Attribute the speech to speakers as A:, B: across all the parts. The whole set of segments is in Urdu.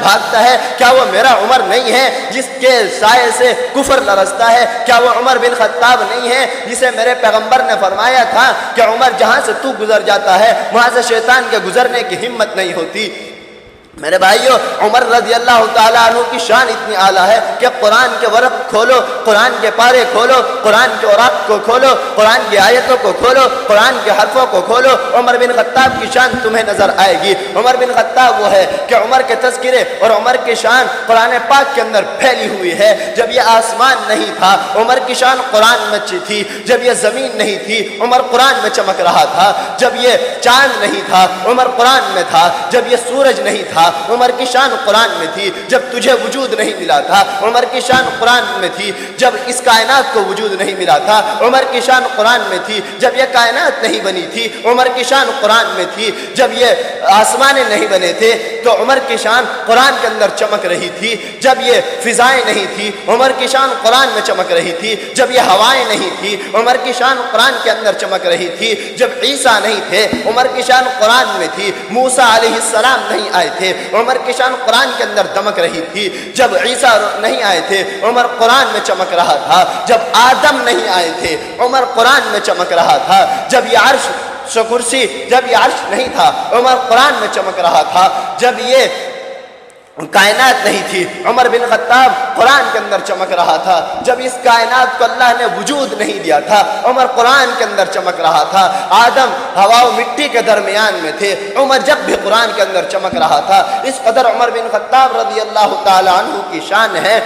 A: بھاگتا ہے، کیا وہ میرا عمر نہیں ہے جس کے سائے سے کفر لرزتا ہے؟ کیا وہ عمر بن خطاب نہیں ہے جسے میرے پیغمبر نے فرمایا تھا کہ عمر جہاں سے تو گزر جاتا ہے وہاں سے شیطان کے گزرنے کی ہمت نہیں ہوتی؟ میرے بھائیو، عمر رضی اللہ تعالیٰ عنہ کی شان اتنی اعلیٰ ہے کہ قرآن کے ورق کھولو، قرآن کے پارے کھولو، قرآن کے اوراق کو کھولو، قرآن کی آیتوں کو کھولو، قرآن کے حرفوں کو کھولو، عمر بن خطاب کی شان تمہیں نظر آئے گی۔ عمر بن خطاب وہ ہے کہ عمر کے تذکرے اور عمر کی شان قرآن پاک کے اندر پھیلی ہوئی ہے۔ جب یہ آسمان نہیں تھا عمر کی شان قرآن میں تھی، جب یہ زمین نہیں تھی عمر قرآن میں چمک رہا تھا، جب یہ چاند نہیں تھا عمر قرآن میں تھا، جب یہ سورج نہیں تھا عمر کی شان قرآن میں تھی، جب تجھے وجود نہیں ملا تھا عمر کی شان قرآن میں تھی، جب اس کائنات کو وجود نہیں ملا تھا عمر کی شان قرآن میں تھی، جب یہ کائنات نہیں بنی تھی عمر کی شان قرآن میں تھی، جب یہ آسمانے نہیں بنے تھے تو عمر کی شان قرآن کے اندر چمک رہی تھی، جب یہ فضائیں نہیں تھی عمر کی شان قرآن میں چمک رہی تھی، جب یہ ہوائیں نہیں تھی عمر کی شان قرآن کے اندر چمک رہی تھی، جب عیسیٰ نہیں تھے عمر کی شان قرآن میں تھی، موسیٰ علیہ السلام نہیں آئے تھے عمر کی شان قرآن کے اندر دمک رہی تھی، جب عیسیٰ نہیں آئے تھے عمر قرآن میں چمک رہا تھا، جب آدم نہیں آئے تھے عمر قرآن میں چمک رہا تھا، جب یہ عرش کرسی جب یہ عرش نہیں تھا عمر قرآن میں چمک رہا تھا، جب یہ کائنات نہیں تھی عمر بن خطاب قرآن کے اندر چمک رہا تھا، جب اس کائنات کو اللہ نے وجود نہیں دیا تھا عمر قرآن کے اندر چمک رہا تھا، آدم ہوا و مٹی کے درمیان میں تھے عمر جب بھی قرآن کے اندر چمک رہا تھا۔ اس قدر عمر بن خطاب رضی اللہ تعالی عنہ کی شان ہے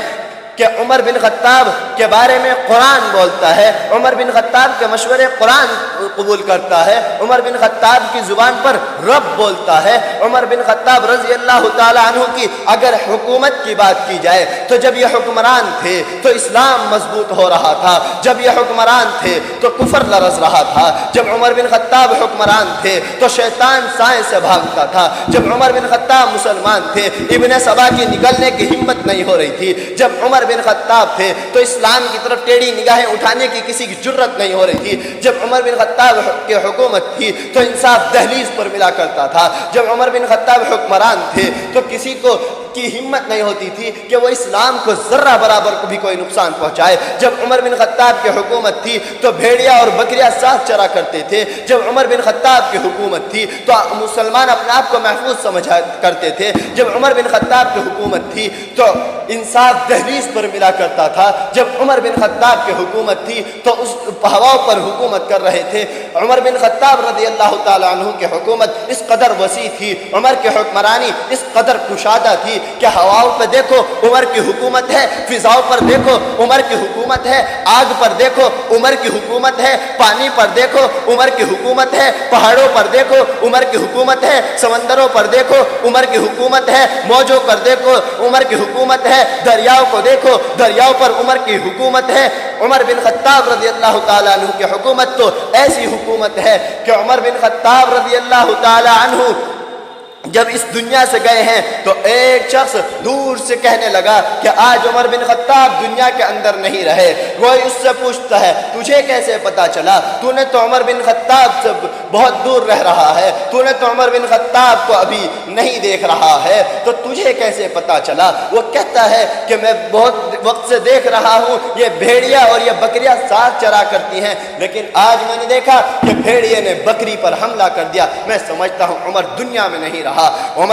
A: کہ عمر بن خطاب کے بارے میں قرآن بولتا ہے، عمر بن خطاب کے مشورے قرآن قبول کرتا ہے، عمر بن خطاب کی زبان پر رب بولتا ہے۔ عمر بن خطاب رضی اللہ تعالی عنہ کی اگر حکومت کی بات کی جائے تو جب یہ حکمران تھے تو اسلام مضبوط ہو رہا تھا، جب یہ حکمران تھے تو کفر لرز رہا تھا، جب عمر بن خطاب حکمران تھے تو شیطان سائے سے بھاگتا تھا، جب عمر بن خطاب مسلمان تھے ابن سبا کی نکلنے کی ہمت نہیں ہو رہی تھی، جب عمر بن خطاب تھے تو اسلام کی طرف ٹیڑھی نگاہیں اٹھانے کی کسی کی جرت نہیں ہو رہی تھی، جب عمر بن خطاب کی حکومت تھی تو انصاف دہلیز پر ملا کرتا تھا، جب عمر بن خطاب حکمران تھے تو کسی کو کی ہمت نہیں ہوتی تھی کہ وہ اسلام کو ذرہ برابر کو بھی کوئی نقصان پہنچائے، جب عمر بن خطاب کی حکومت تھی تو بھیڑیا اور بکریاں ساتھ چرا کرتے تھے، جب عمر بن خطاب کی حکومت تھی تو مسلمان اپنے آپ کو محفوظ سمجھا کرتے تھے، جب عمر بن خطاب کی حکومت تھی تو انصاف دہلیز پر ملا کرتا تھا، جب عمر بن خطاب کی حکومت تھی تو اس ہوا پر حکومت کر رہے تھے۔ عمر بن خطاب رضی اللہ تعالی عنہ کی حکومت اس قدر وسیع تھی، عمر کی حکمرانی اس قدر کشادہ تھی کہ ہواؤں پہ دیکھو عمر کی حکومت ہے، فضاؤں پر دیکھو عمر کی حکومت ہے، آگ پر دیکھو عمر کی حکومت ہے، پانی پر دیکھو عمر کی حکومت ہے، پہاڑوں پر دیکھو عمر کی حکومت ہے، سمندروں پر دیکھو عمر کی حکومت ہے، موجوں پر دیکھو عمر کی حکومت ہے، دریاؤں کو دیکھو دریاؤں پر عمر کی حکومت ہے۔ عمر بن خطاب رضی اللہ تعالیٰ عنہ کی حکومت تو ایسی حکومت ہے کہ عمر بن خطاب رضی اللہ تعالیٰ عنہ جب اس دنیا سے گئے ہیں تو ایک شخص دور سے کہنے لگا کہ آج عمر بن خطاب دنیا کے اندر نہیں رہے، کوئی اس سے پوچھتا ہے تجھے کیسے پتا چلا؟ تو نے تو عمر بن خطاب سے بہت دور رہ رہا ہے، تو نے تو عمر بن خطاب کو ابھی نہیں دیکھ رہا ہے، تو تجھے کیسے پتا چلا؟ وہ کہتا ہے کہ میں بہت وقت سے دیکھ رہا ہوں یہ بھیڑیا اور یہ بکریاں ساتھ چرا کرتی ہیں، لیکن آج میں نے دیکھا کہ بھیڑیے نے بکری پر حملہ کر دیا، میں سمجھتا ہوں عمر دنیا میں نہیں رہا۔